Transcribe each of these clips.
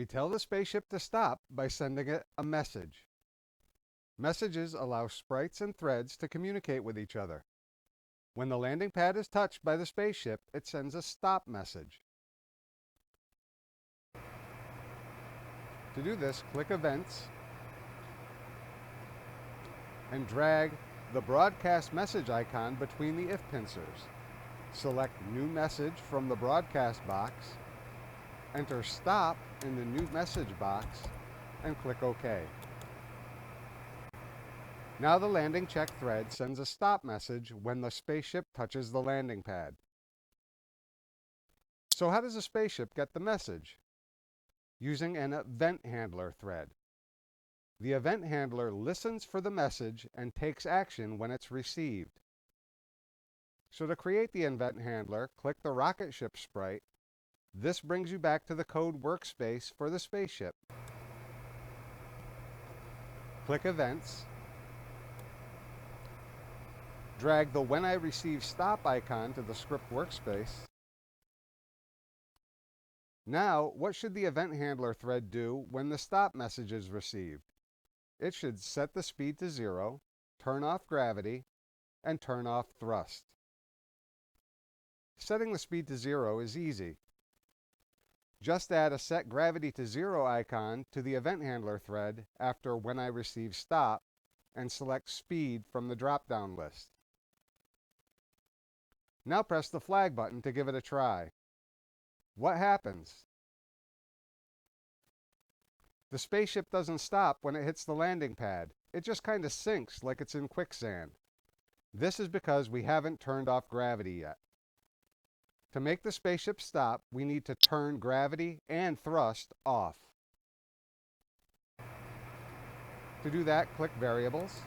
We tell the spaceship to stop by sending it a message. Messages allow sprites and threads to communicate with each other. When the landing pad is touched by the spaceship, it sends a stop message. To do this, click Events and drag the broadcast message icon between the if pincers. Select New Message from the broadcast box, enter Stop in the new message box, and click OK. Now the landing check thread sends a stop message when the spaceship touches the landing pad. So how does a spaceship get the message? Using an event handler thread. The event handler listens for the message and takes action when it's received. So to create the event handler, click the rocket ship sprite. This brings you back to the code workspace for the spaceship. Click Events. Drag the When I Receive Stop icon to the script workspace. Now, what should the event handler thread do when the stop message is received? It should set the speed to 0, turn off gravity, and turn off thrust. Setting the speed to 0 is easy. Just add a Set Gravity to 0 icon to the event handler thread after When I Receive Stop and select Speed from the drop-down list. Now press the flag button to give it a try. What happens? The spaceship doesn't stop when it hits the landing pad. It just kind of sinks like it's in quicksand. This is because we haven't turned off gravity yet. To make the spaceship stop, we need to turn gravity and thrust off. To do that, click Variables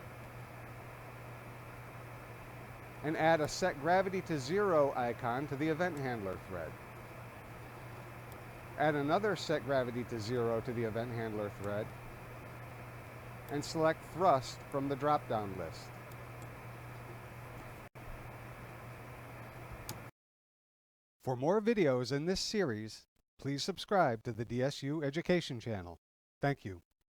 and add a Set Gravity to 0 icon to the event handler thread. Add another Set Gravity to 0 to the event handler thread and select Thrust from the drop-down list. For more videos in this series, please subscribe to the DSU Education channel. Thank you.